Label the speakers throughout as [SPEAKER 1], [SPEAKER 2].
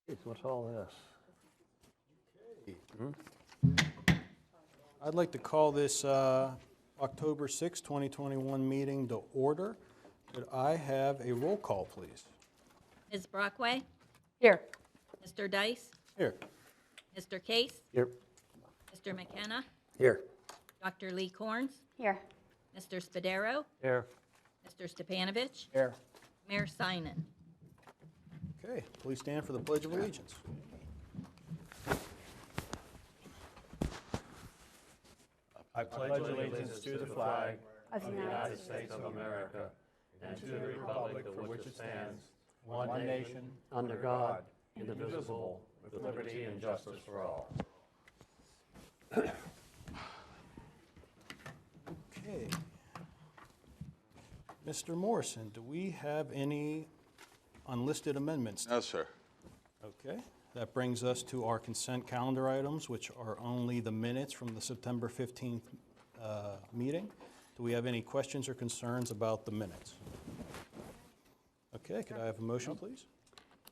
[SPEAKER 1] What's all this?
[SPEAKER 2] I'd like to call this October 6, 2021 meeting to order. Could I have a roll call, please?
[SPEAKER 3] Ms. Brockway?
[SPEAKER 4] Here.
[SPEAKER 3] Mr. Dice?
[SPEAKER 2] Here.
[SPEAKER 3] Mr. Case?
[SPEAKER 1] Here.
[SPEAKER 3] Mr. McKenna?
[SPEAKER 1] Here.
[SPEAKER 3] Dr. Lee Corns?
[SPEAKER 4] Here.
[SPEAKER 3] Mr. Spadaro?
[SPEAKER 1] Here.
[SPEAKER 3] Mr. Stepanovich?
[SPEAKER 1] Here.
[SPEAKER 3] Mayor Simon?
[SPEAKER 2] Okay, please stand for the Pledge of Allegiance.
[SPEAKER 5] I pledge allegiance to the flag
[SPEAKER 4] Of the
[SPEAKER 5] of the United States of America and to the republic for which it stands, one nation, under God, indivisible, with liberty and justice for all.
[SPEAKER 2] Okay. Mr. Morrison, do we have any unlisted amendments?
[SPEAKER 6] No, sir.
[SPEAKER 2] Okay, that brings us to our consent calendar items, which are only the minutes from the September 15th meeting. Do we have any questions or concerns about the minutes? Okay, could I have a motion, please?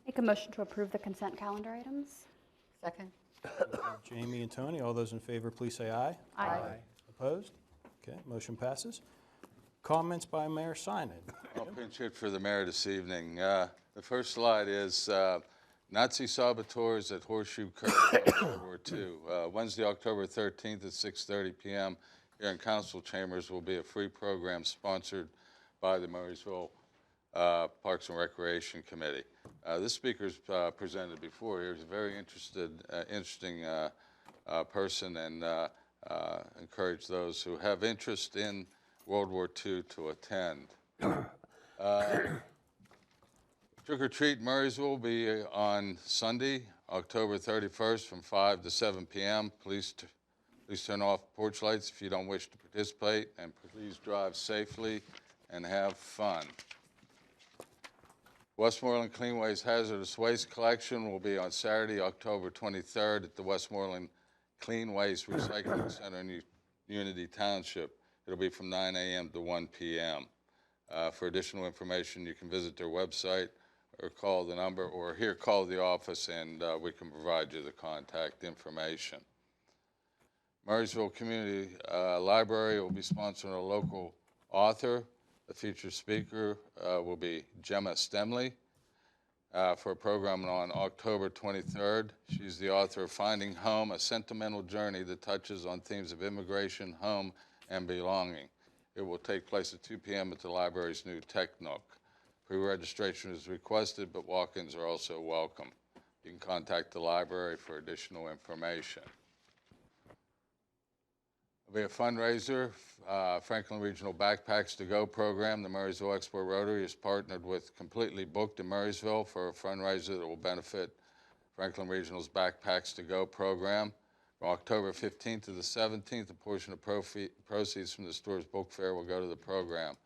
[SPEAKER 4] Make a motion to approve the consent calendar items.
[SPEAKER 7] Second.
[SPEAKER 2] Jamie and Tony, all those in favor, please say aye.
[SPEAKER 4] Aye.
[SPEAKER 2] Opposed? Okay, motion passes. Comments by Mayor Simon.
[SPEAKER 6] I'll pinch hit for the mayor this evening. The first slide is Nazi saboteurs at Horseshoe Curve, World War II. Wednesday, October 13th at 6:30 p.m. here in council chambers will be a free program sponsored by the Murrysville Parks and Recreation Committee. This speaker's presented before. He was a very interesting person, and encourage those who have interest in World War II to attend. Trick or Treat Murrysville will be on Sunday, October 31st from 5 to 7 p.m. Please turn off porch lights if you don't wish to participate, and please drive safely and have fun. Westmoreland Cleanways Hazardous Waste Collection will be on Saturday, October 23rd at the Westmoreland Clean Waste Recycling Center in Unity Township. It'll be from 9 a.m. to 1 p.m. For additional information, you can visit their website or call the number, or here, call the office, and we can provide you the contact information. Murrysville Community Library will be sponsoring a local author. The featured speaker will be Gemma Stemley for a program on October 23rd. She's the author of Finding Home, a sentimental journey that touches on themes of immigration, home, and belonging. It will take place at 2 p.m. at the library's new Tech Nook. Pre-registration is requested, but walk-ins are also welcome. You can contact the library for additional information. There'll be a fundraiser, Franklin Regional Backpacks to Go program. The Murrysville Export Rotary has partnered with Completely Booked in Murrysville for a fundraiser that will benefit Franklin Regional's Backpacks to Go program. From October 15th to the 17th, a portion of proceeds from the store's book fair will go to the program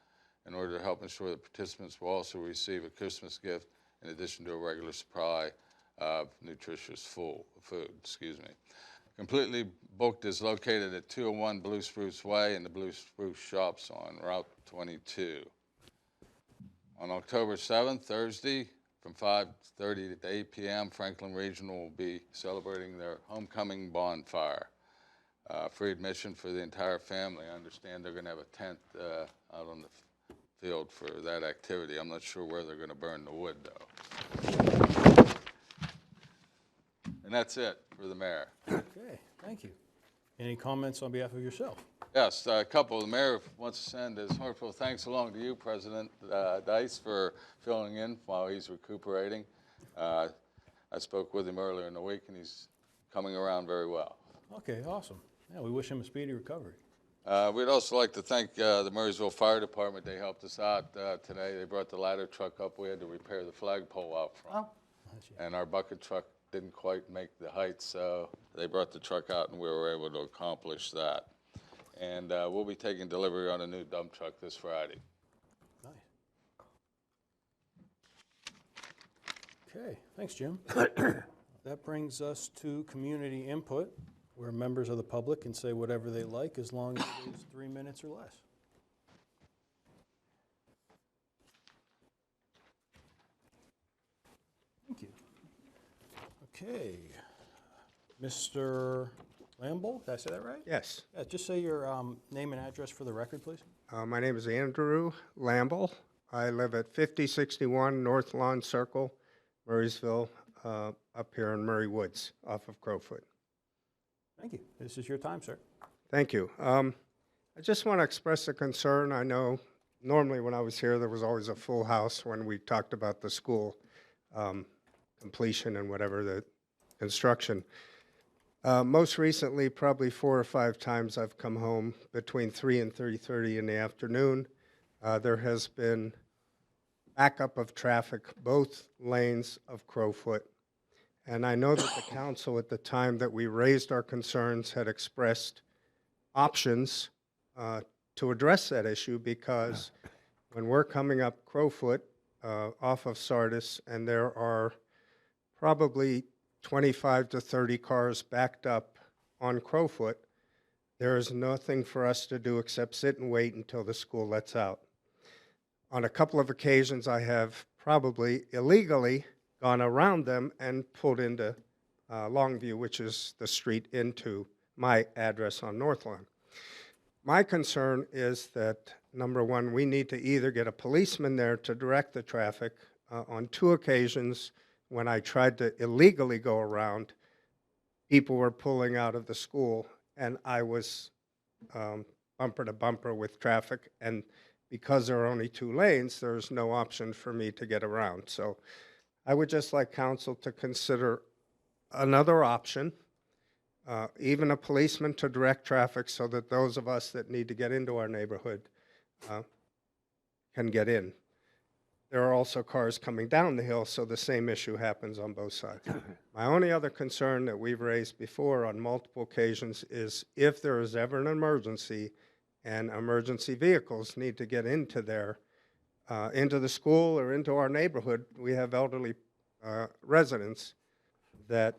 [SPEAKER 6] in order to help ensure that participants will also receive a Christmas gift in addition to a regular supply of nutritious food. Completely Booked is located at 201 Blue Spruce Way in the Blue Spruce Shops on Route 22. On October 7th, Thursday, from 5:30 to 8 p.m., Franklin Regional will be celebrating their homecoming bonfire. Free admission for the entire family. I understand they're going to have a tent out on the field for that activity. I'm not sure where they're going to burn the wood, though. And that's it for the mayor.
[SPEAKER 2] Okay, thank you. Any comments on behalf of yourself?
[SPEAKER 6] Yes, a couple. The mayor wants to send his heartfelt thanks along to you, President Dice, for filling in while he's recuperating. I spoke with him earlier in the week, and he's coming around very well.
[SPEAKER 2] Okay, awesome. Yeah, we wish him a speedy recovery.
[SPEAKER 6] We'd also like to thank the Murrysville Fire Department. They helped us out today. They brought the ladder truck up. We had to repair the flagpole out front. And our bucket truck didn't quite make the height, so they brought the truck out, and we were able to accomplish that. And we'll be taking delivery on a new dump truck this Friday.
[SPEAKER 2] Nice. Okay, thanks, Jim. That brings us to community input, where members of the public can say whatever they like as long as it is 3 minutes or less. Thank you. Okay. Mr. Lamble, did I say that right?
[SPEAKER 1] Yes.
[SPEAKER 2] Yeah, just say your name and address for the record, please.
[SPEAKER 1] My name is Andrew Lamble. I live at 5061 North Lawn Circle, Murrysville, up here in Murray Woods, off of Crowfoot.
[SPEAKER 2] Thank you. This is your time, sir.
[SPEAKER 1] Thank you. I just want to express a concern. I know normally when I was here, there was always a full house when we talked about the school completion and whatever, the construction. Most recently, probably 4 or 5 times I've come home between 3 and 3:30 in the afternoon. There has been backup of traffic, both lanes of Crowfoot. And I know that the council at the time that we raised our concerns had expressed options to address that issue, because when we're coming up Crowfoot off of Sardis, and there are probably 25 to 30 cars backed up on Crowfoot, there is nothing for us to do except sit and wait until the school lets out. On a couple of occasions, I have probably illegally gone around them and pulled into Longview, which is the street into my address on North Lawn. My concern is that, number one, we need to either get a policeman there to direct the traffic. On 2 occasions, when I tried to illegally go around, people were pulling out of the school, and I was bumper to bumper with traffic, and because there are only 2 lanes, there's no option for me to get around. So I would just like council to consider another option, even a policeman to direct traffic, so that those of us that need to get into our neighborhood can get in. There are also cars coming down the hill, so the same issue happens on both sides. My only other concern that we've raised before on multiple occasions is if there is ever an emergency and emergency vehicles need to get into there, into the school or into our neighborhood, we have elderly residents that,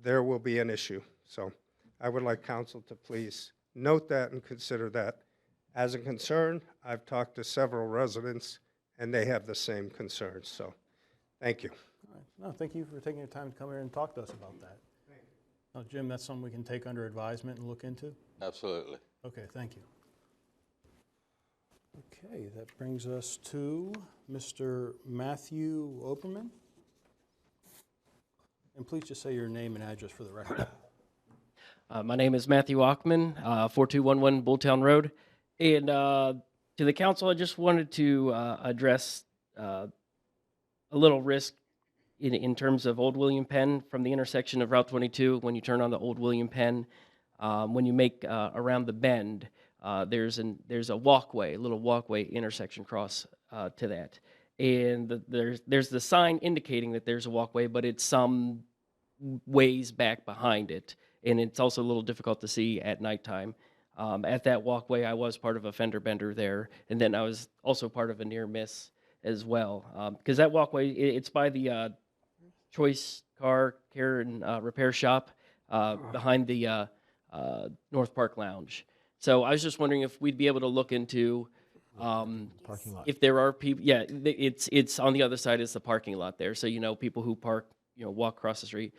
[SPEAKER 1] there will be an issue. So I would like council to please note that and consider that as a concern. I've talked to several residents, and they have the same concerns. So thank you.
[SPEAKER 2] All right. No, thank you for taking your time to come here and talk to us about that. Thank you. Jim, that's something we can take under advisement and look into?
[SPEAKER 6] Absolutely.
[SPEAKER 2] Okay, thank you. Okay, that brings us to Mr. Matthew Operman. And please just say your name and address for the record.
[SPEAKER 7] My name is Matthew Ockman, 4211 Bulltown Road. And to the council, I just wanted to address a little risk in terms of Old William Penn from the intersection of Route 22. When you turn on the Old William Penn, when you make around the bend, there's a walkway, a little walkway intersection cross to that. And there's the sign indicating that there's a walkway, but it's some ways back behind it. And it's also a little difficult to see at nighttime. At that walkway, I was part of a fender bender there, and then I was also part of a near miss as well. Because that walkway, it's by the Choice Car Care and Repair Shop behind the North Park Lounge. So I was just wondering if we'd be able to look into
[SPEAKER 2] Parking lot.
[SPEAKER 7] if there are people. Yeah, it's on the other side. It's the parking lot there. So people who park, walk across the street.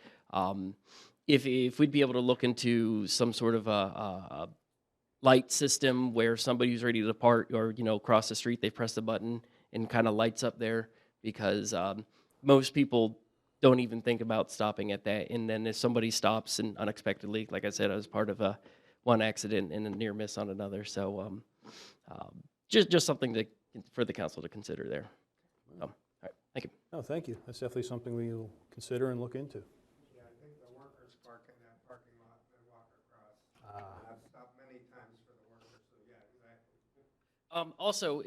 [SPEAKER 7] If we'd be able to look into some sort of a light system where somebody who's ready to depart or cross the street, they press the button and kind of lights up there, because most people don't even think about stopping at that. And then if somebody stops and unexpectedly, like I said, I was part of one accident and a near miss on another. So just something for the council to consider there. All right, thank you.
[SPEAKER 2] No, thank you. That's definitely something we'll consider and look into.
[SPEAKER 1] Yeah, I think the workers park in that parking lot and walk across. I've stopped many times for the workers, so yeah, exactly.
[SPEAKER 7] Also,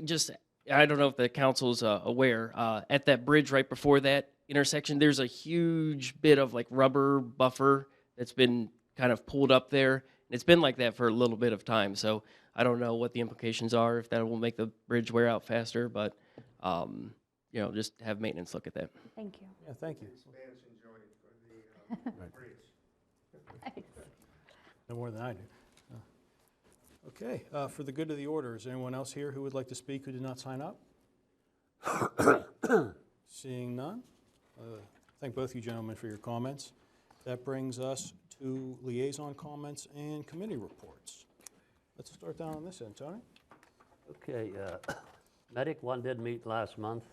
[SPEAKER 7] I don't know if the council's aware, at that bridge right before that intersection, there's a huge bit of rubber buffer that's been kind of pulled up there. It's been like that for a little bit of time, so I don't know what the implications are, if that will make the bridge wear out faster, but just have maintenance look at that.
[SPEAKER 4] Thank you.
[SPEAKER 2] Yeah, thank you.
[SPEAKER 1] Expansion joint for the bridge.
[SPEAKER 2] No more than I do. Okay, for the good of the order, is there anyone else here who would like to speak who did not sign up? Seeing none, Thank both you gentlemen for your comments. That brings us to liaison comments and committee reports. Let's start down on this end, Tony.
[SPEAKER 5] Okay, Medic One did meet last month.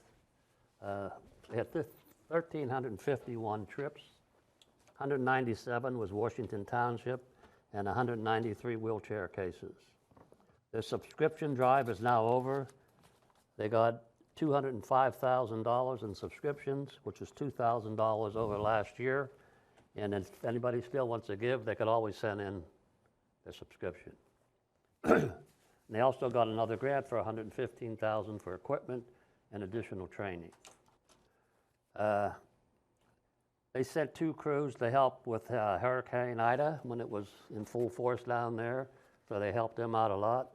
[SPEAKER 5] They had 1,351 trips. 197 was Washington Township, and 193 wheelchair cases. Their subscription drive is now over. They got $205,000 in subscriptions, which is $2,000 over last year. And if anybody still wants to give, they could always send in their subscription. And they also got another grant for $115,000 for equipment and additional training. They sent 2 crews to help with Hurricane Ida when it was in full force down there, so they helped them out a lot.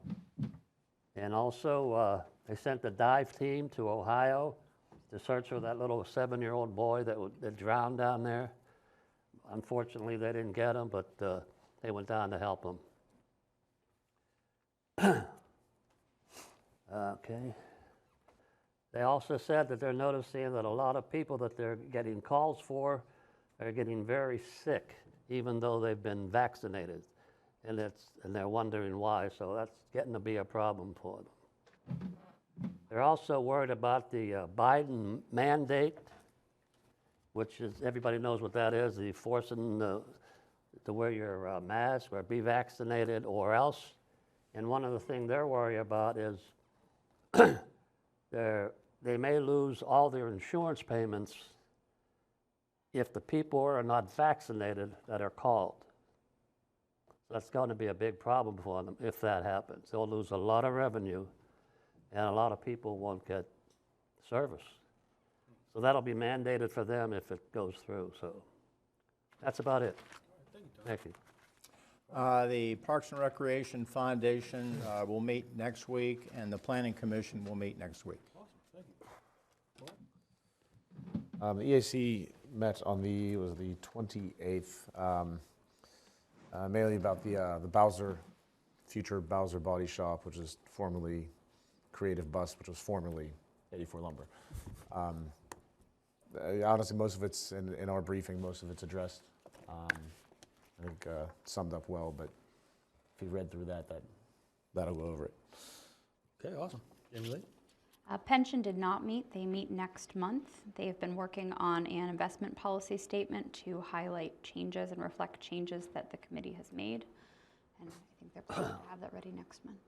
[SPEAKER 5] And also, they sent the dive team to Ohio to search for that little 7-year-old boy that drowned down there. Unfortunately, they didn't get him, but they went down to help him. Okay. They also said that they're noticing that a lot of people that they're getting calls for are getting very sick, even though they've been vaccinated. And they're wondering why, so that's getting to be a problem for them. They're also worried about the Biden mandate, which is, everybody knows what that is, the forcing to wear your mask or be vaccinated or else. And one of the things they're worried about is they may lose all their insurance payments if the people are not vaccinated that are called. So that's going to be a big problem for them if that happens. They'll lose a lot of revenue, and a lot of people won't get service. So that'll be mandated for them if it goes through. So that's about it. Thank you.
[SPEAKER 8] The Parks and Recreation Foundation will meet next week, and the Planning Commission will meet next week.
[SPEAKER 2] Thank you.
[SPEAKER 9] The EAC met on the 28th, mainly about the future Bowser Body Shop, which is formerly Creative Bus, which was formerly 84 Lumber. Honestly, most of it's in our briefing, most of it's addressed. I think summed up well, but if you read through that'll go over it.
[SPEAKER 2] Okay, awesome. Jamie Lee?
[SPEAKER 4] Pension did not meet. They meet next month. They have been working on an investment policy statement to highlight changes and reflect changes that the committee has made. And I think they're planning to have that ready next month.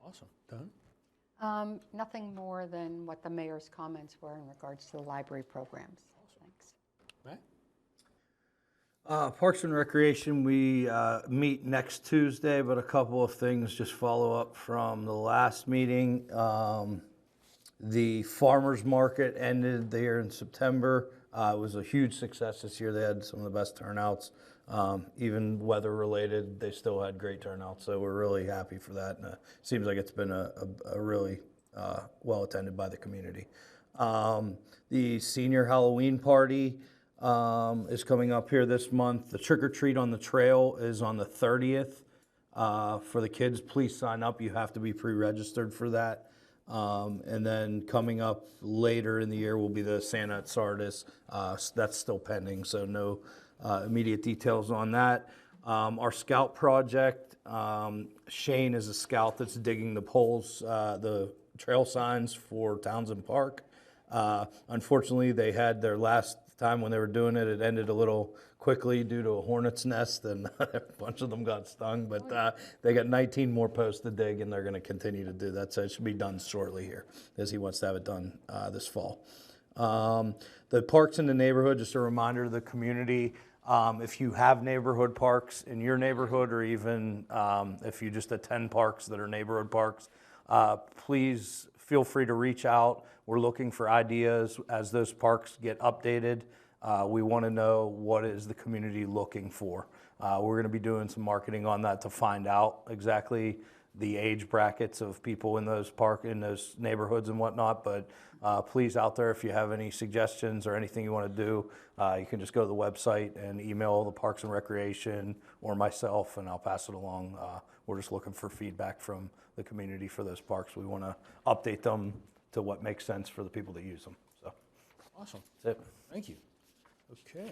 [SPEAKER 2] Awesome. Done?
[SPEAKER 10] Nothing more than what the mayor's comments were in regards to the library programs. Thanks.
[SPEAKER 2] Matt?
[SPEAKER 11] Parks and Recreation, we meet next Tuesday, but a couple of things just follow up from the last meeting. The farmers market ended there in September. It was a huge success this year. They had some of the best turnouts. Even weather related, they still had great turnouts. So we're really happy for that. And it seems like it's been a really well attended by the community. The senior Halloween party is coming up here this month. The trick or treat on the trail is on the 30th. For the kids, please sign up. You have to be pre-registered for that. And then coming up later in the year will be the Santa at Sardis. That's still pending, so no immediate details on that. Our scout project, Shane is a scout that's digging the poles, the trail signs for Townsend Park. Unfortunately, they had their last time when they were doing it, it ended a little quickly due to a hornet's nest, and a bunch of them got stung, but they got 19 more posts to dig, and they're going to continue to do that, so it should be done shortly here, as he wants to have it done this fall. The parks in the neighborhood, just a reminder to the community, if you have neighborhood parks in your neighborhood, or even if you just attend parks that are neighborhood parks, please feel free to reach out. We're looking for ideas as those parks get updated. We want to know what is the community looking for. We're going to be doing some marketing on that to find out exactly the age brackets of people in those neighborhoods and whatnot. But please, out there, if you have any suggestions or anything you want to do, you can just go to the website and email the Parks and Recreation or myself, and I'll pass it along. We're just looking for feedback from the community for those parks. We want to update them to what makes sense for the people that use them. So,
[SPEAKER 2] Awesome.
[SPEAKER 11] that's it.
[SPEAKER 2] Thank you. Okay.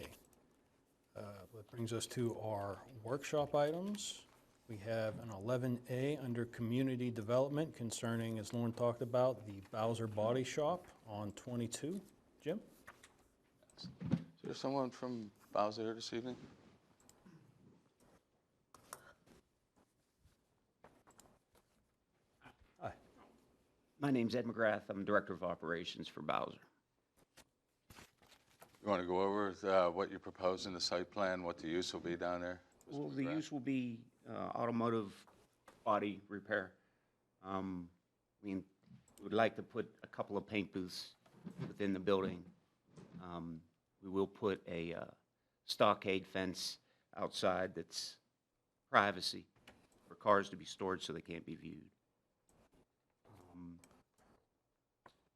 [SPEAKER 2] That brings us to our workshop items. We have an 11A under Community Development concerning, as Lauren talked about, the Bowser Body Shop on 22. Jim?
[SPEAKER 6] Is there someone from Bowser here this evening?
[SPEAKER 2] Hi.
[SPEAKER 12] My name's Ed McGrath. I'm Director of Operations for Bowser.
[SPEAKER 6] You want to go over what you propose in the site plan, what the use will be down there? Mr.
[SPEAKER 12] Well, the
[SPEAKER 6] McGrath?
[SPEAKER 12] use will be automotive body repair. We would like to put a couple of paint booths within the building. We will put a stockade fence outside that's privacy for cars to be stored so they can't be viewed.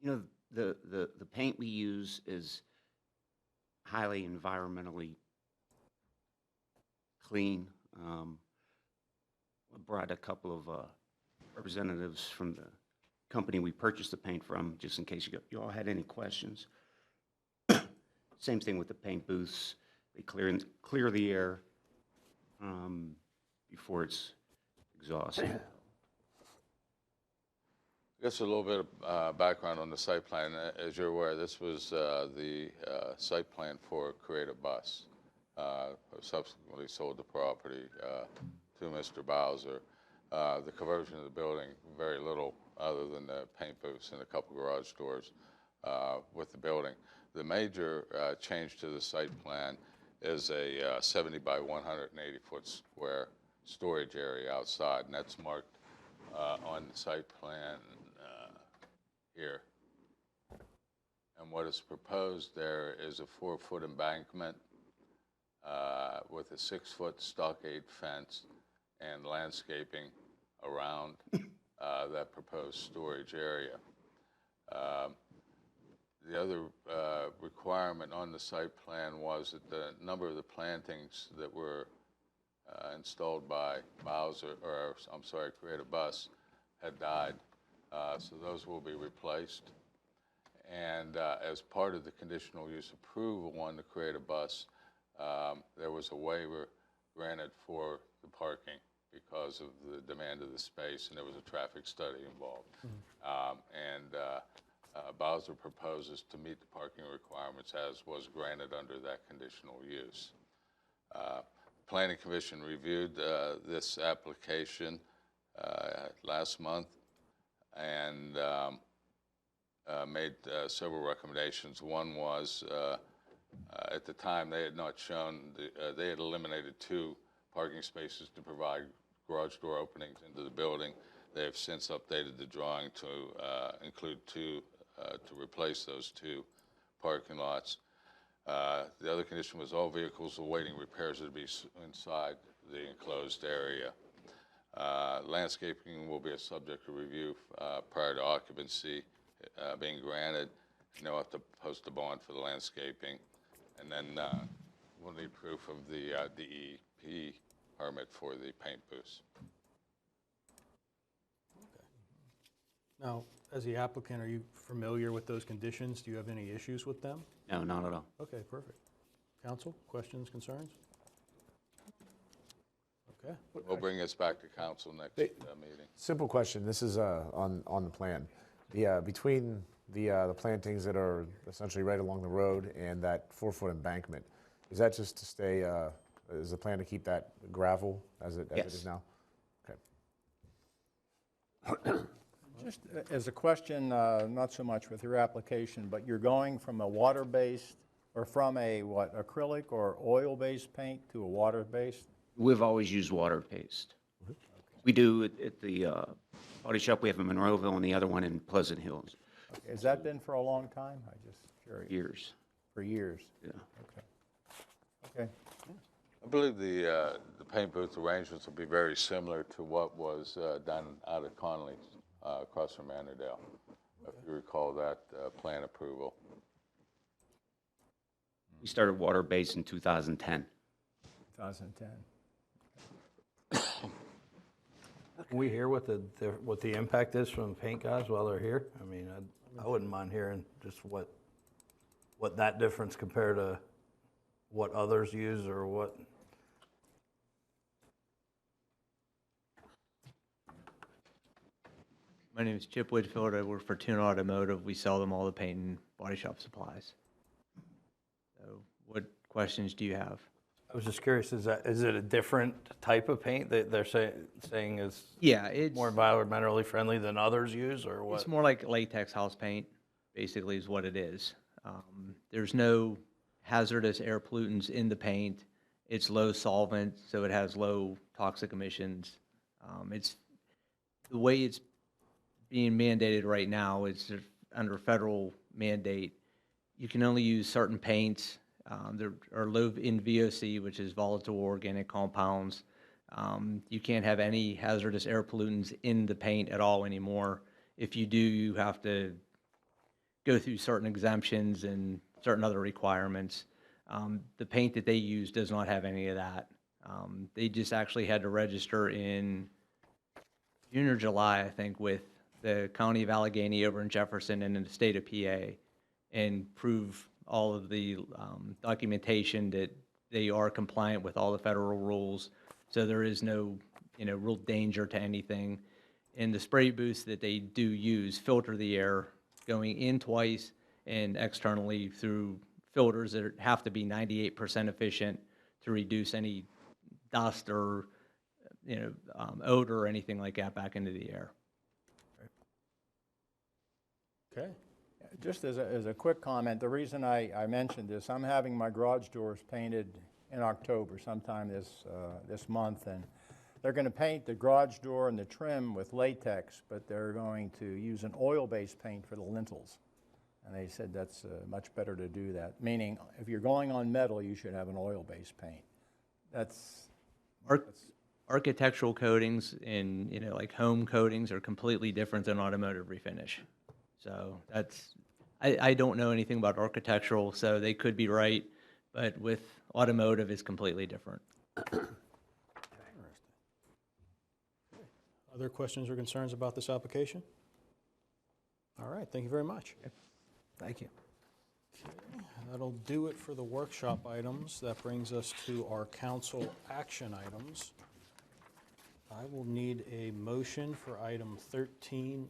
[SPEAKER 12] You know, the paint we use is highly environmentally clean. I brought a couple of representatives from the company we purchased the paint from, just in case you all had any questions. Same thing with the paint booths. They clear the air before it's exhausted.
[SPEAKER 6] I guess a little bit of background on the site plan. As you're aware, this was the site plan for Creative Bus. Subsequently sold the property to Mr. Bowser. The conversion of the building, very little other than the paint booths and a couple garage doors with the building. The major change to the site plan is a 70 by 180 foot square storage area outside, and that's marked on the site plan here. And what is proposed there is a 4-foot embankment with a 6-foot stockade fence and landscaping around that proposed storage area. The other requirement on the site plan was that the number of the plantings that were installed by Bowser, or I'm sorry, Creative Bus, had died. So those will be replaced. And as part of the conditional use approval on the Creative Bus, there was a waiver granted for the parking because of the demand of the space, and there was a traffic study involved. Bowser proposes to meet the parking requirements as was granted under that conditional use. Planning Commission reviewed this application last month and made several recommendations. One was, at the time, they had not shown, they had eliminated 2 parking spaces to provide garage door openings into the building. They have since updated the drawing to include 2, to replace those 2 parking lots. The other condition was all vehicles awaiting repairs to be inside the enclosed area. Landscaping will be a subject of review prior to occupancy being granted. They'll have to post a bond for the landscaping. And then we'll need proof of the DEP permit for the paint booths.
[SPEAKER 2] Okay. Now, as the applicant, are you familiar with those conditions? Do you have any issues with them?
[SPEAKER 12] No, not at all.
[SPEAKER 2] Okay, perfect. Council, questions, concerns? Okay.
[SPEAKER 6] We'll bring this back to council next meeting.
[SPEAKER 9] Simple question. This is on the plan. Between the plantings that are essentially right along the road and that 4-foot embankment, is that just to stay? Is the plan to keep that gravel as it is now? Okay.
[SPEAKER 8] Just as a question, not so much with your application, but you're going from a water-based, or from a what, acrylic or oil-based paint to a water-based?
[SPEAKER 12] We've always used water paste. We do at the body shop. We have in Monroeville and the other one in Pleasant Hills.
[SPEAKER 8] Okay. Has that been for a long time? I just curious.
[SPEAKER 12] Years.
[SPEAKER 8] For years?
[SPEAKER 12] Yeah.
[SPEAKER 8] Okay.
[SPEAKER 6] I believe the paint booth arrangements will be very similar to what was done out at Connolly across from Annandale, if you recall that plan approval.
[SPEAKER 12] We started water based in 2010.
[SPEAKER 8] 2010.
[SPEAKER 11] Can we hear what the impact is from the paint guys while they're here? I mean, I wouldn't mind hearing just what that difference compared to what others use or what?
[SPEAKER 13] My name is Chip Whitfield. I work for Tune Automotive. We sell them all the paint and body shop supplies. So what questions do you have?
[SPEAKER 11] I was just curious, is it a different type of paint that they're saying is
[SPEAKER 13] Yeah, it's
[SPEAKER 11] more environmentally friendly than others use, or what?
[SPEAKER 13] It's more like latex house paint, basically, is what it is. There's no hazardous air pollutants in the paint. It's low solvent, so it has low toxic emissions. It's the way it's being mandated right now is under federal mandate. You can only use certain paints. There are low in VOC, which is volatile organic compounds. You can't have any hazardous air pollutants in the paint at all anymore. If you do, you have to go through certain exemptions and certain other requirements. The paint that they use does not have any of that. They just actually had to register in June or July, I think, with the County of Allegheny over in Jefferson and in the state of PA, and prove all of the documentation that they are compliant with all the federal rules. So there is no, real danger to anything. And the spray booths that they do use filter the air going in twice and externally through filters that have to be 98% efficient to reduce any dust or odor or anything like that back into the air.
[SPEAKER 2] Okay.
[SPEAKER 8] Just as a quick comment, the reason I mentioned this, I'm having my garage doors painted in October, sometime this month, and they're going to paint the garage door and the trim with latex, but they're going to use an oil-based paint for the lintels. And they said that's much better to do that, meaning if you're going on metal, you should have an oil-based paint. That's
[SPEAKER 13] Architectural coatings and, like home coatings are completely different than automotive refinish. So I don't know anything about architectural, so they could be right, but with automotive, it's completely different.
[SPEAKER 2] Other questions or concerns about this application? All right, thank you very much.
[SPEAKER 11] Thank you.
[SPEAKER 2] That'll do it for the workshop items. That brings us to our council action items. I will need a motion for item 13A.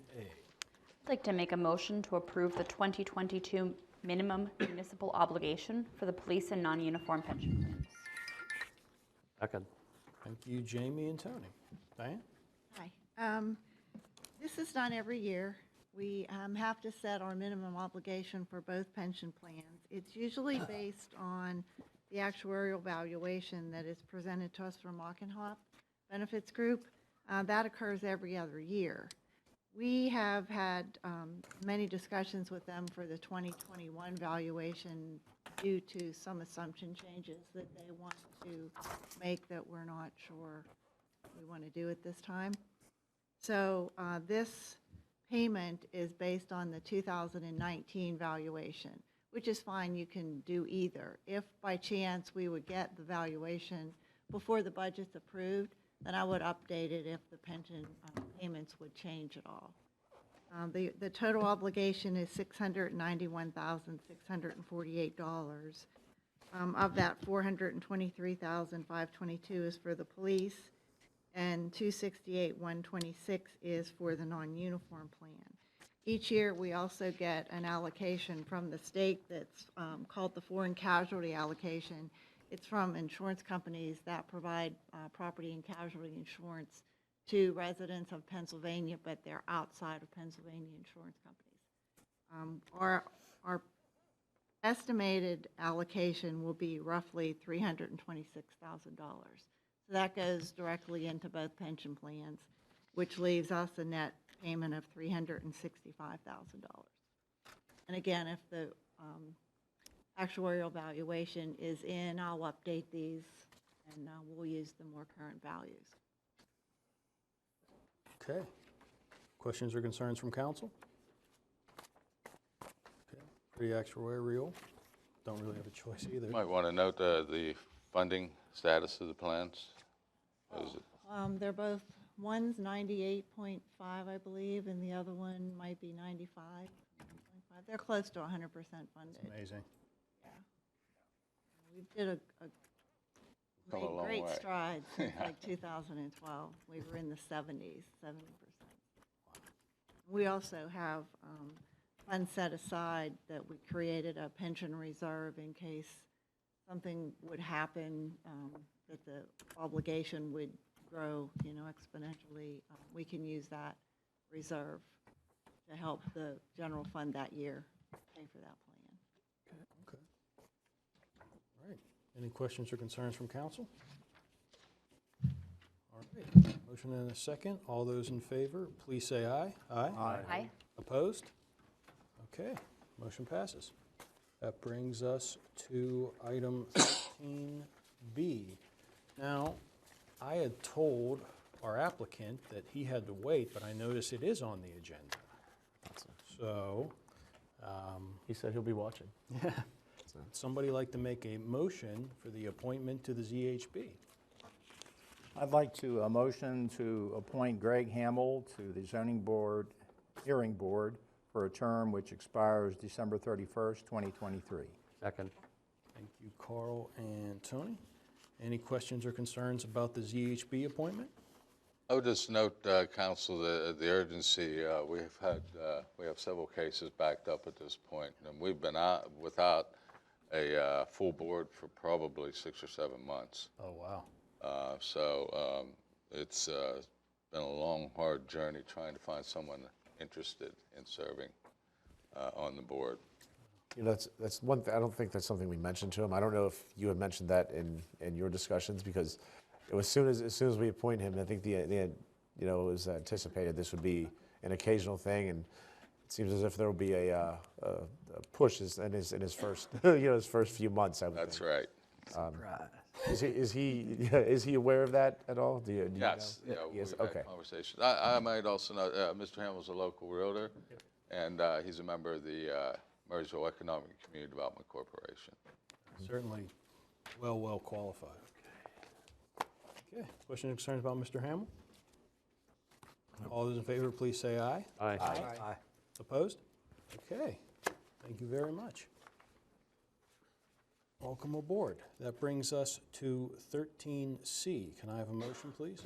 [SPEAKER 4] I'd like to make a motion to approve the 2022 minimum municipal obligation for the police and non-uniform pension plans.
[SPEAKER 5] Second.
[SPEAKER 2] Thank you, Jamie and Tony. Diane?
[SPEAKER 14] Hi. This is done every year. We have to set our minimum obligation for both pension plans. It's usually based on the actuarial valuation that is presented to us from Ockenhop Benefits Group. That occurs every other year. We have had many discussions with them for the 2021 valuation due to some assumption changes that they want to make that we're not sure we want to do at this time. So this payment is based on the 2019 valuation, which is fine. You can do either. If by chance we would get the valuation before the budget's approved, then I would update it if the pension payments would change at all. The total obligation is $691,648. Of that, $423,522 is for the police, and $268,126 is for the non-uniform plan. Each year, we also get an allocation from the state that's called the foreign casualty allocation. It's from insurance companies that provide property and casualty insurance to residents of Pennsylvania, but they're outside of Pennsylvania insurance companies. Our estimated allocation will be roughly $326,000. So that goes directly into both pension plans, which leaves us a net payment of $365,000. And again, if the actuarial valuation is in, I'll update these, and we'll use the more current values.
[SPEAKER 2] Okay. Questions or concerns from council? Okay. Pretty actuarial. Don't really have a choice either.
[SPEAKER 6] Might want to note the funding status of the plans. Is it?
[SPEAKER 14] They're both, one's 98.5, I believe, and the other one might be 95.5. They're close to 100% funded.
[SPEAKER 2] Amazing.
[SPEAKER 14] we did
[SPEAKER 6] Come a
[SPEAKER 14] made
[SPEAKER 6] long
[SPEAKER 14] great
[SPEAKER 6] way.
[SPEAKER 14] strides since
[SPEAKER 6] Yeah.
[SPEAKER 14] like 2012. We were in the 70s, 70%. We also have funds set aside that we created a pension reserve in case something would happen, that the obligation would grow, exponentially. We can use that reserve to help the general fund that year pay for that plan.
[SPEAKER 2] Okay. All right. Any questions or concerns from council? All right. Motion and a second. All those in favor, please say aye. Aye.
[SPEAKER 4] Aye.
[SPEAKER 2] Opposed? Okay, motion passes. That brings us to item 13B. Now, I had told our applicant that he had to wait, but I notice it is on the agenda. So,
[SPEAKER 5] He said he'll be watching.
[SPEAKER 2] somebody like to make a motion for the appointment to the ZHB?
[SPEAKER 8] I'd like to, a motion to appoint Greg Hamel to the zoning board, hearing board, for a term which expires December 31st, 2023.
[SPEAKER 5] Second.
[SPEAKER 2] Thank you, Carl and Tony. Any questions or concerns about the ZHB appointment?
[SPEAKER 6] I would just note, council, the urgency. We have several cases backed up at this point, and we've been out without a full board for probably 6 or 7 months.
[SPEAKER 2] Oh, wow.
[SPEAKER 6] So it's been a long, hard journey trying to find someone interested in serving on the board.
[SPEAKER 9] You know, that's one thing. I don't think that's something we mentioned to him. I don't know if you had mentioned that in your discussions, because it was as soon as we appoint him, I think it was anticipated this would be an occasional thing, and it seems as if there will be a push in his first his first few months. I would
[SPEAKER 6] That's
[SPEAKER 9] think.
[SPEAKER 6] right.
[SPEAKER 9] Is he aware of that at all? Do you
[SPEAKER 6] Yes.
[SPEAKER 9] know?
[SPEAKER 6] Yeah,
[SPEAKER 9] Yes.
[SPEAKER 6] we've
[SPEAKER 9] Okay.
[SPEAKER 6] had conversations. I might also know Mr. Hamill's a local realtor, and he's a member of the Murrysville Economic and Community Development Corporation.
[SPEAKER 2] Certainly well qualified. Okay, questions or concerns about Mr. Hamel? All those in favor, please say aye.
[SPEAKER 5] Aye.
[SPEAKER 11] Aye.
[SPEAKER 2] Opposed? Okay, thank you very much. Welcome aboard. That brings us to 13C. Can I have a motion, please?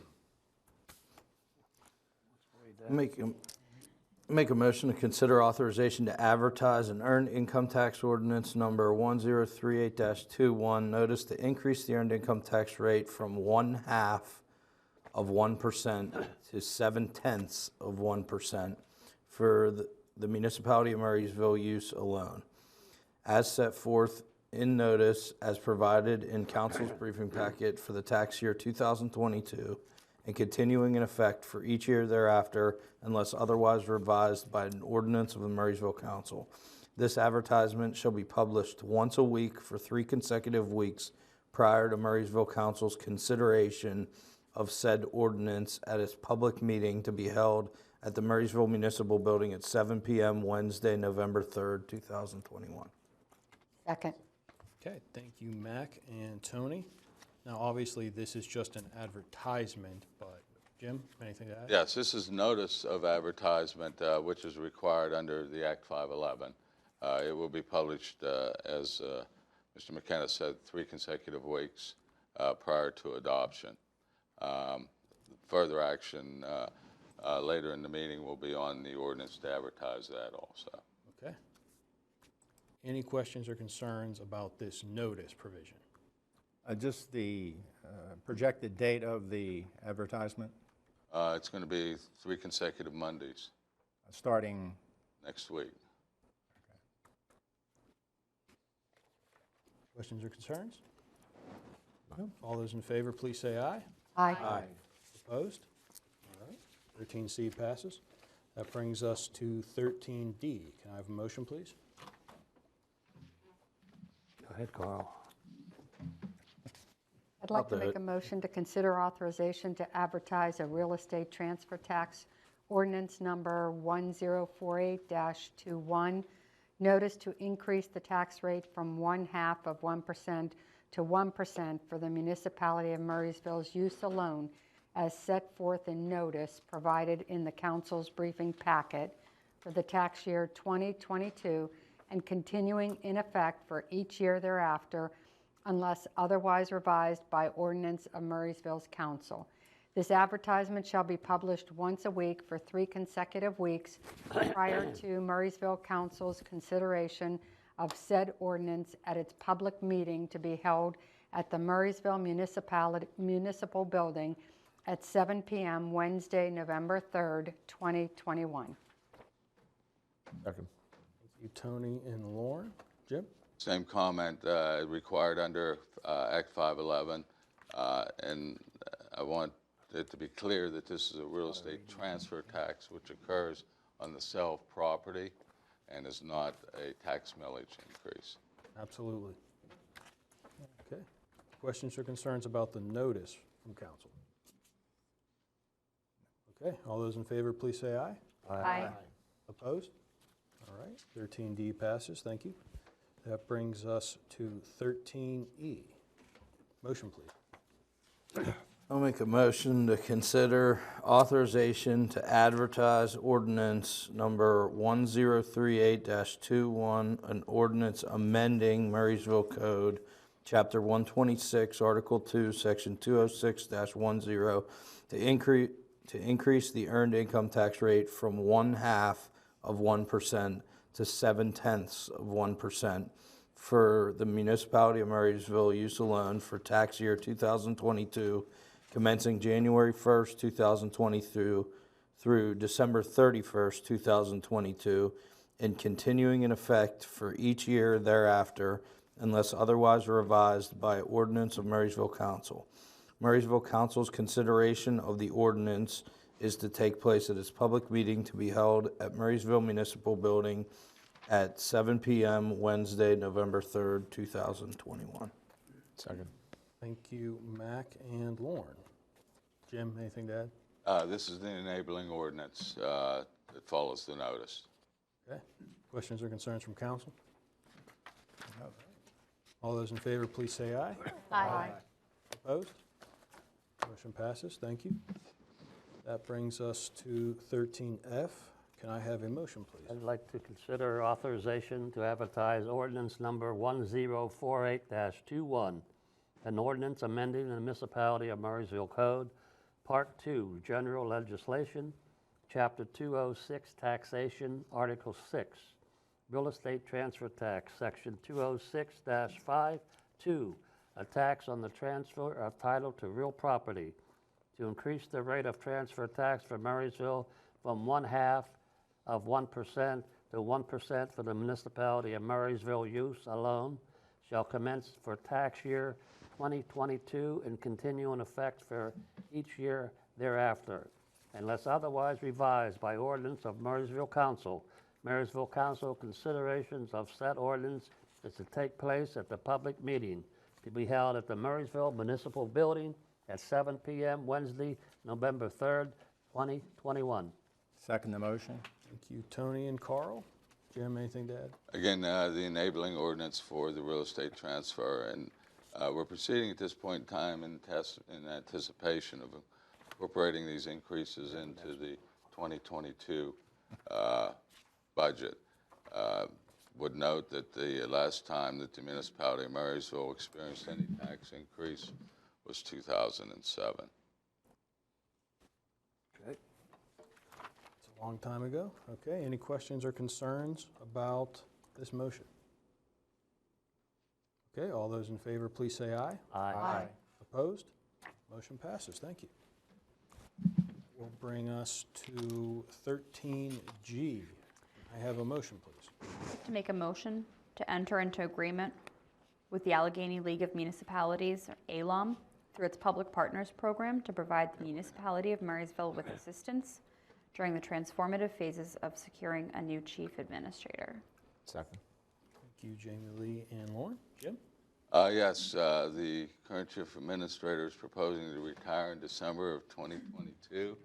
[SPEAKER 11] Make a motion to consider authorization to advertise an earned income tax ordinance number 1038-21, notice to increase the earned income tax rate from 1/2 of 1% to 7/10 of 1% for the municipality of Murrysville use alone, as set forth in notice as provided in council's briefing packet for the tax year 2022 and continuing in effect for each year thereafter unless otherwise revised by an ordinance of the Murrysville Council. This advertisement shall be published once a week for 3 consecutive weeks prior to Murrysville Council's consideration of said ordinance at its public meeting to be held at the Murrysville Municipal Building at 7 p.m. Wednesday, November 3rd, 2021.
[SPEAKER 10] Second.
[SPEAKER 2] Okay, thank you, Mac and Tony. Now, obviously, this is just an advertisement, but Jim, anything to add?
[SPEAKER 6] Yes, this is notice of advertisement, which is required under the Act 511. It will be published, as Mr. McKenna said, 3 consecutive weeks prior to adoption. Further action later in the meeting will be on the ordinance to advertise that also.
[SPEAKER 2] Okay. Any questions or concerns about this notice provision?
[SPEAKER 8] Just the projected date of the advertisement,
[SPEAKER 6] It's going to be 3 consecutive Mondays
[SPEAKER 8] starting,
[SPEAKER 6] next week.
[SPEAKER 2] Questions or concerns? No. All those in favor, please say aye.
[SPEAKER 10] Aye.
[SPEAKER 2] Opposed? All right, 13C passes. That brings us to 13D. Can I have a motion, please?
[SPEAKER 5] Go ahead, Carl.
[SPEAKER 10] I'd like to
[SPEAKER 11] I'll do
[SPEAKER 10] make
[SPEAKER 11] it.
[SPEAKER 10] a motion to consider authorization to advertise a real estate transfer tax ordinance number 1048-21, notice to increase the tax rate from 1/2 of 1% to 1% for the municipality of Murrysville's use alone, as set forth in notice provided in the council's briefing packet for the tax year 2022 and continuing in effect for each year thereafter unless otherwise revised by ordinance of Murrysville's council. This advertisement shall be published once a week for 3 consecutive weeks prior to Murrysville Council's consideration of said ordinance at its public meeting to be held at the Murrysville Municipal Building at 7 p.m. Wednesday, November 3rd, 2021.
[SPEAKER 9] Second.
[SPEAKER 2] Thank you, Tony and Lauren. Jim?
[SPEAKER 6] Same comment required under Act 511. And I want it to be clear that this is a real estate transfer tax which occurs on the sale of property and is not a tax millage increase.
[SPEAKER 2] Absolutely. Okay. Questions or concerns about the notice from council? Okay, all those in favor, please say aye.
[SPEAKER 4] Aye.
[SPEAKER 2] Opposed? All right, 13D passes, thank you. That brings us to 13E. Motion, please.
[SPEAKER 11] I'll make a motion to consider authorization to advertise ordinance number 1038-21, an ordinance amending Murrysville Code, Chapter 126, Article 2, Section 206-10, to increase the earned income tax rate from 0.5% to 0.7% for the municipality of Murrysville use alone for tax year 2022, commencing January 1st, 2022 through December 31st, 2022, and continuing in effect for each year thereafter, unless otherwise revised by ordinance of Murrysville Council. Murrysville Council's consideration of the ordinance is to take place at its public meeting to be held at Murrysville Municipal Building at 7 p.m. Wednesday, November 3rd, 2021.
[SPEAKER 9] Second.
[SPEAKER 2] Thank you, Mac and Lauren. Jim, anything to add?
[SPEAKER 6] This is the enabling ordinance that follows the notice.
[SPEAKER 2] Okay. Questions or concerns from council? All those in favor, please say aye.
[SPEAKER 4] Aye.
[SPEAKER 2] Opposed? Motion passes. Thank you. That brings us to 13F. Can I have a motion, please?
[SPEAKER 5] I'd like to consider authorization to advertise ordinance number 1048-21, an ordinance amending the Municipality of Murrysville Code, Part 2, General Legislation, Chapter 206, Taxation, Article 6, Real Estate Transfer Tax, Section 206-52, a tax on the transfer of title to real property, to increase the rate of transfer tax for Murrysville from 0.5% to 1% for the municipality of Murrysville use alone, shall commence for tax year 2022 and continue in effect for each year thereafter, unless otherwise revised by ordinance of Murrysville Council. Murrysville Council considerations of said ordinance is to take place at the public meeting to be held at the Murrysville Municipal Building at 7 p.m. Wednesday, November 3rd, 2021.
[SPEAKER 8] Second the motion.
[SPEAKER 2] Thank you, Tony and Carl. Jim, anything to add?
[SPEAKER 6] Again, the enabling ordinance for the real estate transfer, and we're proceeding at this point in time in anticipation of incorporating these increases into the 2022 budget. Would note that the last time that the municipality of Murrysville experienced any tax increase was 2007.
[SPEAKER 2] Okay. It's a long time ago. Okay, any questions or concerns about this motion? Okay, all those in favor, please say aye.
[SPEAKER 5] Aye.
[SPEAKER 2] Opposed? Motion passes. Thank you. Will bring us to 13G. I have a motion, please.
[SPEAKER 4] To make a motion to enter into agreement with the Allegheny League of Municipalities, or ALOM, through its Public Partners Program to provide the municipality of Murrysville with assistance during the transformative phases of securing a new chief administrator.
[SPEAKER 9] Second.
[SPEAKER 2] Thank you, Jamie Lee and Lauren. Jim?
[SPEAKER 6] Yes, the current chief administrator is proposing to retire in December of 2022.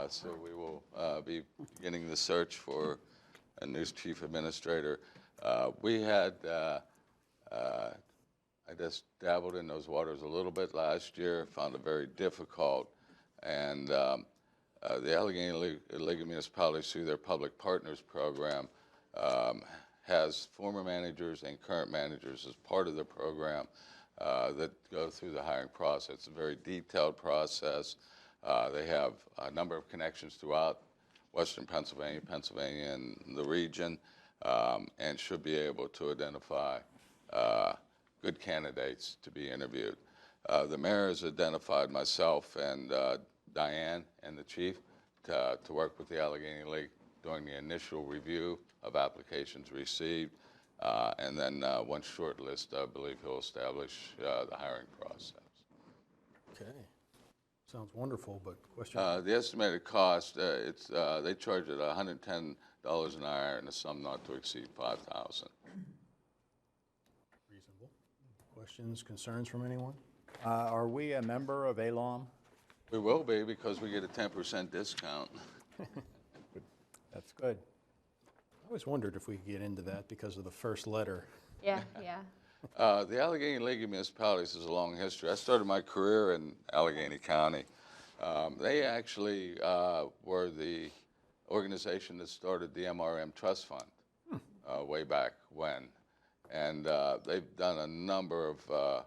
[SPEAKER 6] So we will be beginning the search for a new chief administrator. We had, I just dabbled in those waters a little bit last year, found it very difficult. And the Allegheny League of Municipalities, through their Public Partners Program, has former managers and current managers as part of the program. that go through the hiring process. It's a very detailed process. They have a number of connections throughout Western Pennsylvania, and the region, and should be able to identify good candidates to be interviewed. The mayor has identified myself and Diane and the chief to work with the Allegheny League during the initial review of applications received. And then once shortlisted, I believe he'll establish the hiring process.
[SPEAKER 2] Okay. Sounds wonderful, but question?
[SPEAKER 6] The estimated cost, they charge it $110 an hour and a sum not to exceed $5,000.
[SPEAKER 2] Reasonable. Questions, concerns from anyone?
[SPEAKER 8] Are we a member of ALOM?
[SPEAKER 6] We will be because we get a 10% discount.
[SPEAKER 8] That's good.
[SPEAKER 2] I always wondered if we could get into that because of the first letter.
[SPEAKER 4] Yeah, yeah.
[SPEAKER 6] The Allegheny League of Municipalities has a long history. I started my career in Allegheny County. They actually were the organization that started the MRM Trust Fund way back when. And they've done a number of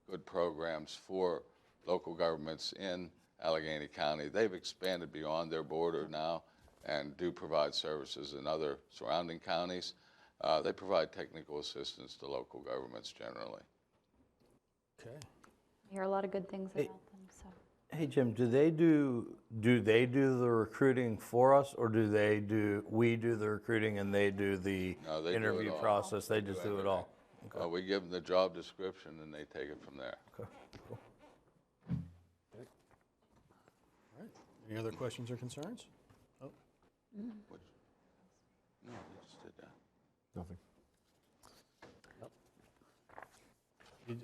[SPEAKER 6] good programs for local governments in Allegheny County. They've expanded beyond their border now and do provide services in other surrounding counties. They provide technical assistance to local governments generally.
[SPEAKER 2] Okay.
[SPEAKER 4] I hear a lot of good things about them, so.
[SPEAKER 11] Hey, Jim, do they do the recruiting for us, or we do the recruiting and they do the
[SPEAKER 6] No, they do it
[SPEAKER 11] interview
[SPEAKER 6] all.
[SPEAKER 11] process? They just do it all?
[SPEAKER 6] We give them the job description and they take it from there.
[SPEAKER 11] Okay, cool.
[SPEAKER 2] All right. Any other questions or concerns? Oh,
[SPEAKER 6] No, they just did that.
[SPEAKER 9] Nothing.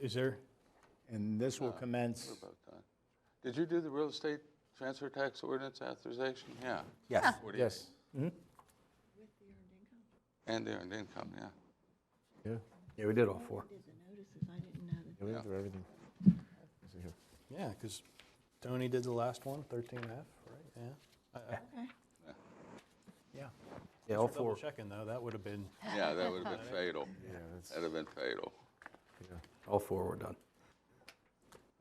[SPEAKER 2] is there?
[SPEAKER 8] And this will commence,
[SPEAKER 6] What about that? Did you do the real estate transfer tax ordinance authorization? Yeah.
[SPEAKER 11] Yes.
[SPEAKER 6] 48.
[SPEAKER 9] Yes.
[SPEAKER 6] And the earned income, yeah.
[SPEAKER 9] Yeah.
[SPEAKER 11] Yeah, we did all four.
[SPEAKER 14] Did the notices, I didn't know that.
[SPEAKER 9] Yeah, we went through everything. Let's see here.
[SPEAKER 2] Yeah, because Tony did the last one, 13 and a half, right? Yeah.
[SPEAKER 14] Okay.
[SPEAKER 11] Yeah. Yeah, all
[SPEAKER 2] Double
[SPEAKER 11] four.
[SPEAKER 2] checking though, that would have been,
[SPEAKER 6] Yeah, that would have been fatal.
[SPEAKER 9] Yeah, that's,
[SPEAKER 6] That'd have been fatal.
[SPEAKER 9] yeah.
[SPEAKER 11] All four were done.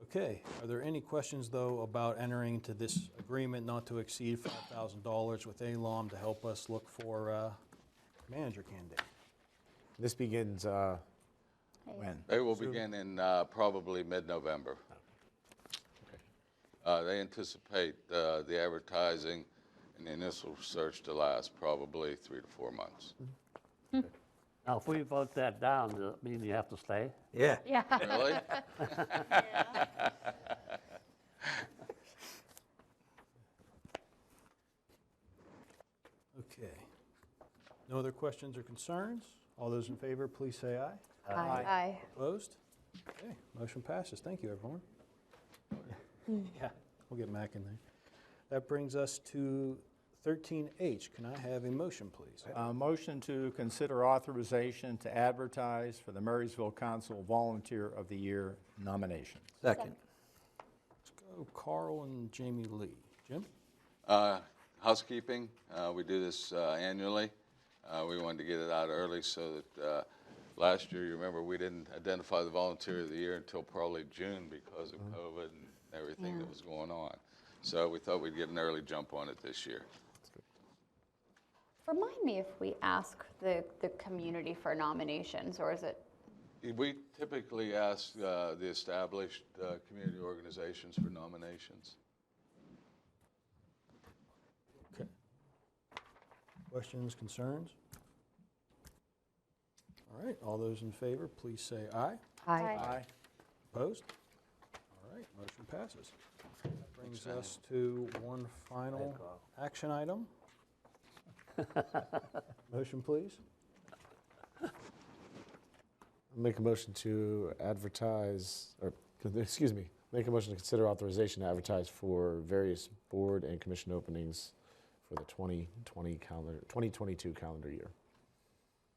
[SPEAKER 2] okay. Are there any questions though about entering into this agreement not to exceed $5,000 with ALOM to help us look for a manager candidate?
[SPEAKER 9] This begins
[SPEAKER 8] when?
[SPEAKER 6] They will begin in probably mid-November. They anticipate the advertising and the initial research to last probably 3 to 4 months.
[SPEAKER 5] Now, if we vote that down, does that mean you have to stay?
[SPEAKER 11] Yeah.
[SPEAKER 4] Yeah.
[SPEAKER 6] Really?
[SPEAKER 2] Okay. No other questions or concerns? All those in favor, please say aye.
[SPEAKER 4] Aye.
[SPEAKER 2] Opposed? Okay, motion passes. Thank you, everyone. Yeah, we'll get Mac in there. That brings us to 13H. Can I have a motion, please?
[SPEAKER 8] Motion to consider authorization to advertise for the Murrysville Council Volunteer of the Year nomination.
[SPEAKER 11] Second.
[SPEAKER 2] Let's go Carl and Jamie Lee. Jim?
[SPEAKER 6] Housekeeping, we do this annually. We wanted to get it out early so that last year, you remember, we didn't identify the Volunteer of the Year until probably June because of COVID and everything that was going on. So we thought we'd get an early jump on it this year.
[SPEAKER 4] Remind me if we ask the community for nominations, or is it?
[SPEAKER 6] We typically ask the established community organizations for nominations.
[SPEAKER 2] Okay. Questions, concerns? All right, all those in favor, please say aye.
[SPEAKER 10] Aye.
[SPEAKER 2] Opposed? All right, motion passes. That brings us to one final action item. Motion, please.
[SPEAKER 9] Make a motion to advertise, or, excuse me, make a motion to consider authorization to advertise for various board and commission openings for the 2022 calendar year.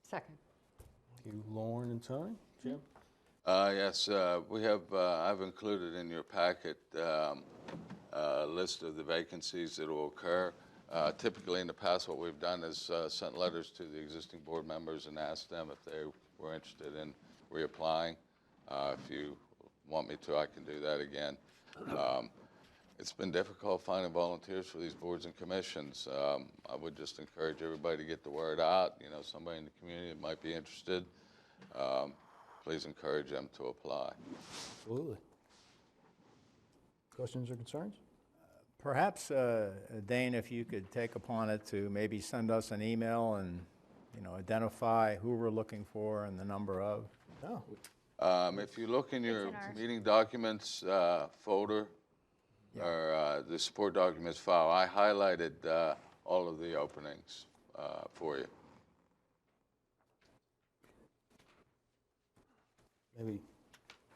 [SPEAKER 10] Second.
[SPEAKER 2] Thank you, Lauren and Tony. Jim?
[SPEAKER 6] Yes, we have, I've included in your packet a list of the vacancies that will occur. Typically in the past, what we've done is sent letters to the existing board members and asked them if they were interested in reapplying. If you want me to, I can do that again. It's been difficult finding volunteers for these boards and commissions. I would just encourage everybody to get the word out. You know, somebody in the community that might be interested, please encourage them to apply.
[SPEAKER 2] Absolutely. Questions or concerns?
[SPEAKER 8] Perhaps, Dane, if you could take upon it to maybe send us an email and, you know, identify who we're looking for and the number of.
[SPEAKER 2] No.
[SPEAKER 6] If you look in your
[SPEAKER 4] in our-
[SPEAKER 6] meeting documents folder, or the support documents file, I highlighted all of the openings for you.
[SPEAKER 2] Maybe,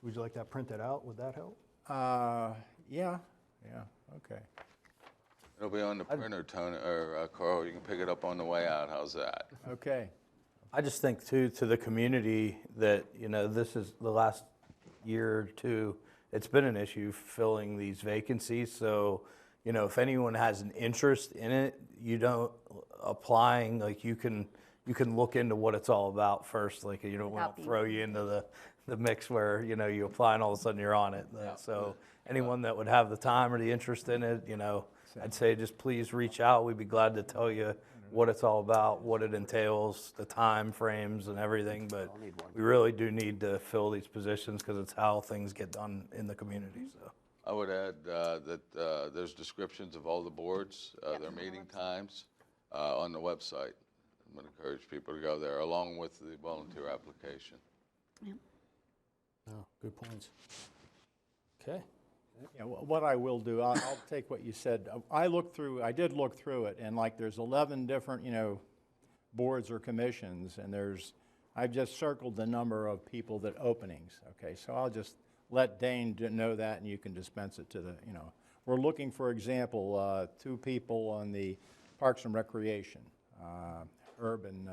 [SPEAKER 2] would you like that printed out? Would that help?
[SPEAKER 8] Yeah, okay.
[SPEAKER 6] It'll be on the printer, Tony, or Carl, you can pick it up on the way out. How's that?
[SPEAKER 8] Okay.
[SPEAKER 11] I just think too, to the community, that, you know, this is the last year or two, it's been an issue filling these vacancies. So, you know, if anyone has an interest in it, you don't, applying, like you can look into what it's all about first. Like, you don't want
[SPEAKER 4] Without
[SPEAKER 11] to
[SPEAKER 4] being
[SPEAKER 11] throw you into the mix where, you know, you apply and all of a sudden you're on it. So anyone that would have the time or the interest in it, you know, I'd say just please reach out. We'd be glad to tell you what it's all about, what it entails, the time frames and everything. But we really do need to fill these positions because it's how things get done in the community. So
[SPEAKER 6] I would add that there's descriptions of all the boards, their meeting times on the website. I'm going to encourage people to go there, along with the volunteer application.
[SPEAKER 2] No, good points. Okay.
[SPEAKER 8] Yeah, what I will do, I'll take what you said. I did look through it, and like there's 11 different, you know, boards or commissions, and I've just circled the number of people that openings, okay? So I'll just let Dane know that, and you can dispense it to the, you know. We're looking, for example, 2 people on the Parks and Recreation, Herb and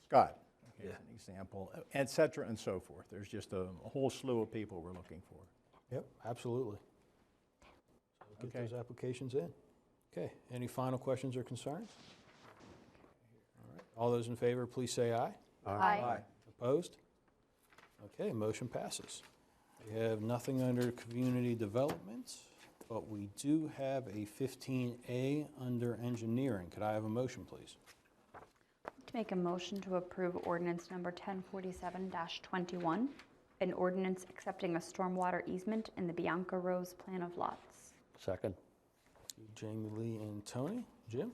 [SPEAKER 8] Scott, okay, as an example, et cetera and so forth. There's just a whole slew of people we're looking for.
[SPEAKER 2] Yep, absolutely. So get those applications in. Okay, any final questions or concerns? All right, all those in favor, please say aye.
[SPEAKER 4] Aye.
[SPEAKER 2] Opposed? Okay, motion passes. We have nothing under community development, but we do have a 15A under engineering. Could I have a motion, please?
[SPEAKER 4] To make a motion to approve ordinance number 1047-21, an ordinance accepting a stormwater easement in the Bianca Rose plan of lots.
[SPEAKER 5] Second.
[SPEAKER 2] Jamie Lee and Tony. Jim?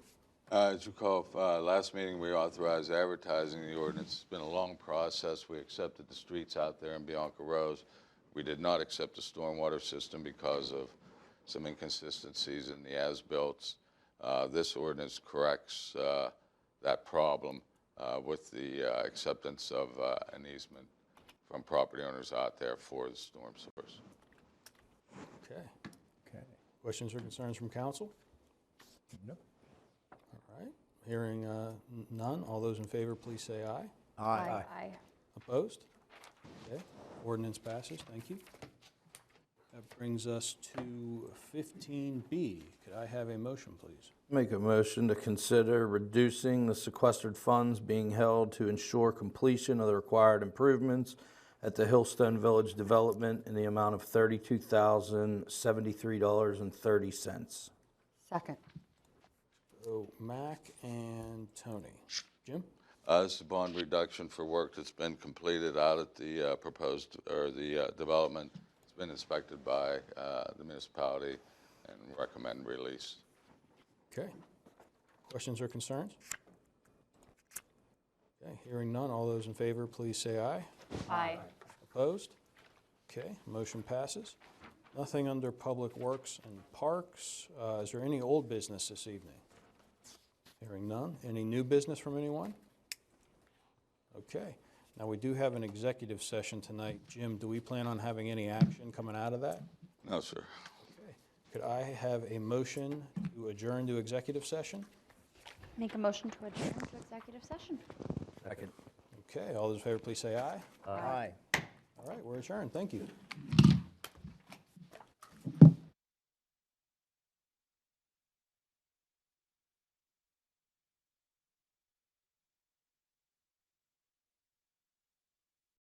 [SPEAKER 6] As you recall, last meeting we authorized advertising the ordinance. It's been a long process. We accepted the streets out there in Bianca Rose. We did not accept the stormwater system because of some inconsistencies in the as-built. This ordinance corrects that problem with the acceptance of an easement from property owners out there for the storm source.
[SPEAKER 2] Okay.
[SPEAKER 8] Okay.
[SPEAKER 2] Questions or concerns from council?
[SPEAKER 8] No.
[SPEAKER 2] All right, hearing none. All those in favor, please say aye.
[SPEAKER 4] Aye.
[SPEAKER 2] Opposed? Okay, ordinance passes. Thank you. That brings us to 15B. Could I have a motion, please?
[SPEAKER 11] make a motion to consider reducing the sequestered funds being held to ensure completion of the required improvements at the Hillstone Village development in the amount of $32,073.30.
[SPEAKER 10] Second.
[SPEAKER 2] So Mac and Tony. Jim?
[SPEAKER 6] This is a bond reduction for work that's been completed out at the the development. It's been inspected by the municipality and recommend release.
[SPEAKER 2] Okay. Questions or concerns? Okay, hearing none. All those in favor, please say aye.
[SPEAKER 4] Aye.
[SPEAKER 2] Opposed? Okay, motion passes. Nothing under Public Works and Parks. Is there any old business this evening? Hearing none. Any new business from anyone? Okay. Now, we do have an executive session tonight. Jim, do we plan on having any action coming out of that?
[SPEAKER 6] No, sir.
[SPEAKER 2] Okay. Could I have a motion to adjourn to executive session?
[SPEAKER 4] Make a motion to adjourn to executive session.
[SPEAKER 11] Second.
[SPEAKER 2] Okay, all those in favor, please say aye.
[SPEAKER 8] Aye.
[SPEAKER 2] All right, we're adjourned. Thank you.